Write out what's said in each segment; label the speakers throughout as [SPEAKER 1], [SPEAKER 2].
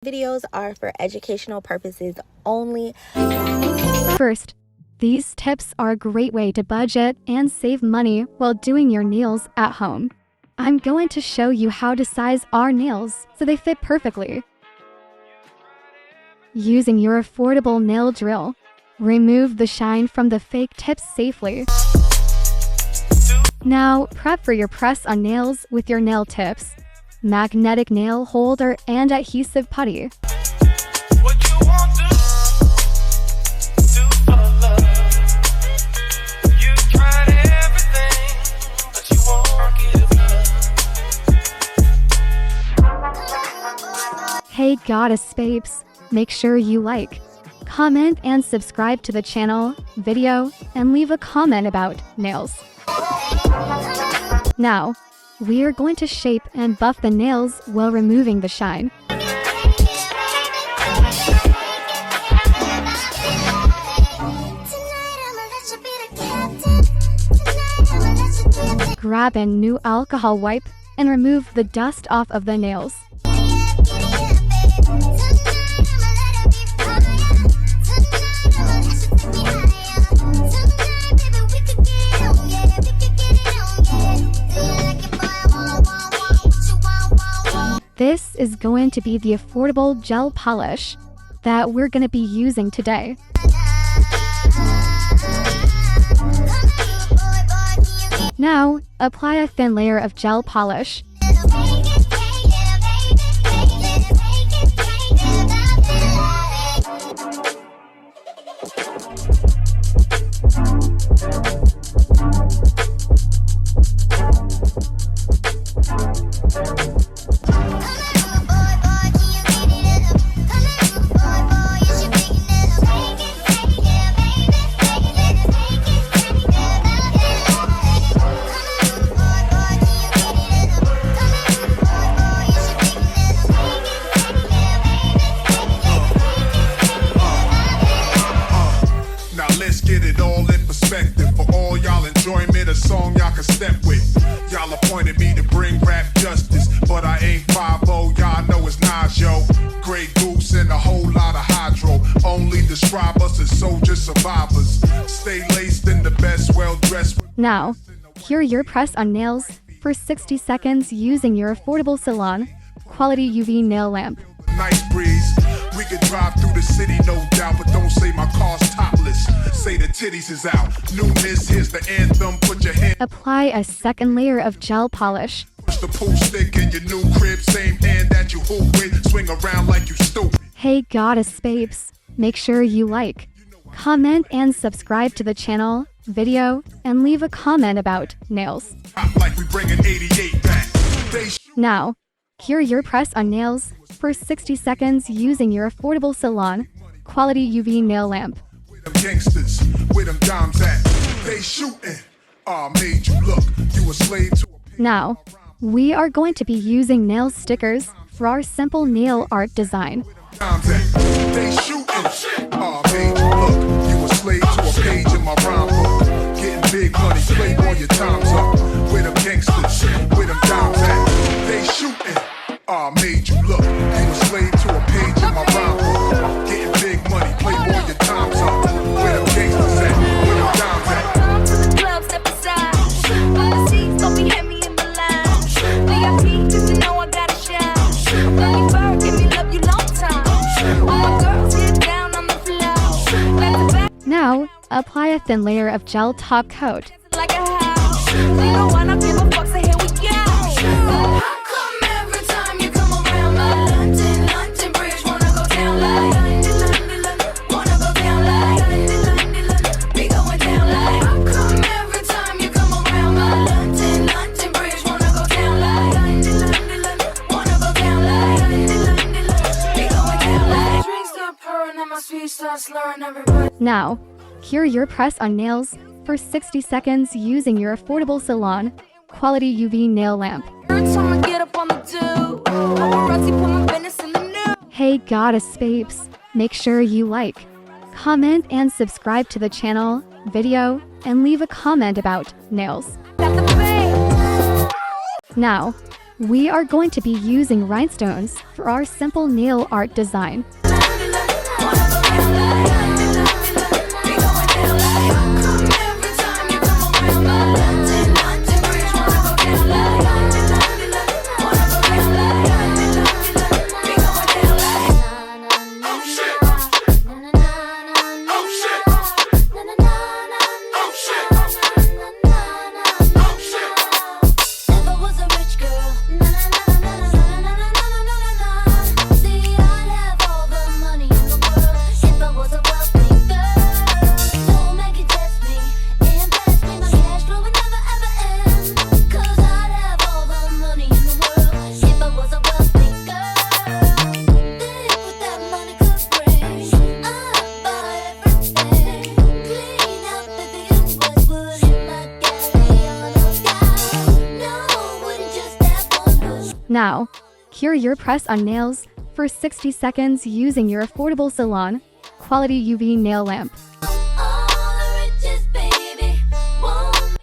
[SPEAKER 1] Videos are for educational purposes only.
[SPEAKER 2] First, these tips are a great way to budget and save money while doing your nails at home. I'm going to show you how to size our nails so they fit perfectly. Using your affordable nail drill, remove the shine from the fake tips safely. Now, prep for your press-on nails with your nail tips, magnetic nail holder, and adhesive putty. Hey Goddess babes, make sure you like, comment, and subscribe to the channel, video, and leave a comment about nails. Now, we are going to shape and buff the nails while removing the shine. Grab a new alcohol wipe and remove the dust off of the nails. This is going to be the affordable gel polish that we're going to be using today. Now, apply a thin layer of gel polish.
[SPEAKER 3] Let's get it all in perspective. For all y'all enjoyment, a song y'all can step with. Y'all appointed me to bring rap justice, but I ain't 5-0, y'all know it's Nas, yo. Grey Goose and a whole lot of hydro. Only describe us as soldier survivors. Stay laced in the best, well-dressed.
[SPEAKER 2] Now, cure your press-on nails for 60 seconds using your affordable salon quality UV nail lamp.
[SPEAKER 3] Nice breeze. We could drive through the city, no doubt, but don't say my car's topless. Say the titties is out. Newness, here's the anthem. Put your hand.
[SPEAKER 2] Apply a second layer of gel polish.
[SPEAKER 3] Push the pool stick in your new crib. Same hand that you hoop with. Swing around like you stupid.
[SPEAKER 2] Hey Goddess babes, make sure you like, comment, and subscribe to the channel, video, and leave a comment about nails.
[SPEAKER 3] Like we bringing 88 back.
[SPEAKER 2] Now, cure your press-on nails for 60 seconds using your affordable salon quality UV nail lamp.
[SPEAKER 3] Where them gangsters, where them dimes at? They shooting. Made you look. You a slave to a...
[SPEAKER 2] Now, we are going to be using nail stickers for our simple nail art design.
[SPEAKER 3] They shooting. Made you look. You a slave to a page in my rhyme book. Getting big money, playboy, your time's up. Where them gangsters, where them dimes at? They shooting. Made you look. You a slave to a page in my rhyme book. Getting big money, playboy, your time's up. Where them gangsters at? Where them dimes at?
[SPEAKER 4] Come to the club, step aside. On the seats, don't be hit me in the lounge. VIP, just to know I got a shout. Love you bird, give me love you long time. All my girls get down on the floor. Back to back,
[SPEAKER 2] Now, apply a thin layer of gel top coat.
[SPEAKER 4] like a house. You know I don't give a fuck, so here we go.
[SPEAKER 5] How come every time you come around my London Bridge wanna go down like London, wanna go down like London, we going down like. How come every time you come around my London Bridge wanna go down like London, wanna go down like London, we going down like. Drinks start pouring and my speech starts slurring everybody.
[SPEAKER 2] Now, cure your press-on nails for 60 seconds using your affordable salon quality UV nail lamp.
[SPEAKER 4] Every time I get up on the do, paparazzi put my business in the news.
[SPEAKER 2] Hey Goddess babes, make sure you like, comment, and subscribe to the channel, video, and leave a comment about nails.
[SPEAKER 4] Got the fame.
[SPEAKER 2] Now, We are going to be using rhinestones for our simple nail art design. Now, cure your press-on nails for 60 seconds using your affordable salon quality UV nail lamp.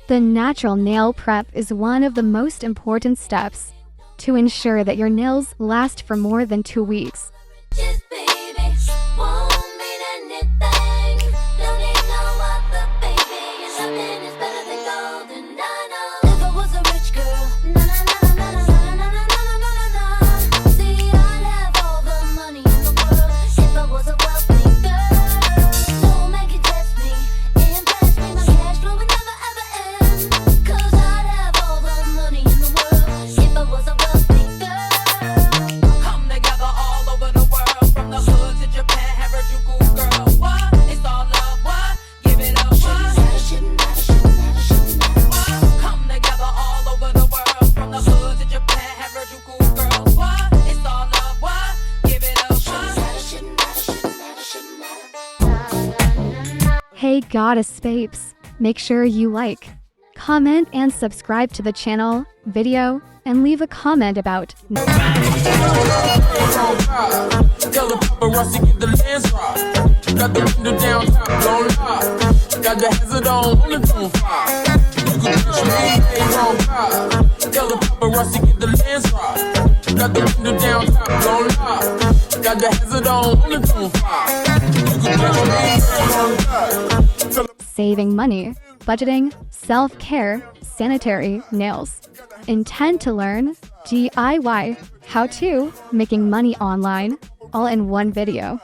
[SPEAKER 2] The natural nail prep is one of the most important steps to ensure that your nails last for more than 2 weeks. Hey Goddess Babes, make sure you like, comment, and subscribe to the channel, video, and leave a comment about
[SPEAKER 6] Tell the paparazzi get the lens right. Got the window down top, don't lie. Got the hazard on the phone fire. You can catch me, ain't wrong guy. Tell the paparazzi get the lens right. Got the window down top, don't lie. Got the hazard on the phone fire. You can catch me, ain't wrong guy.
[SPEAKER 2] saving money, budgeting, self-care, sanitary, nails. Intend to learn DIY, how-to, making money online, all in one video.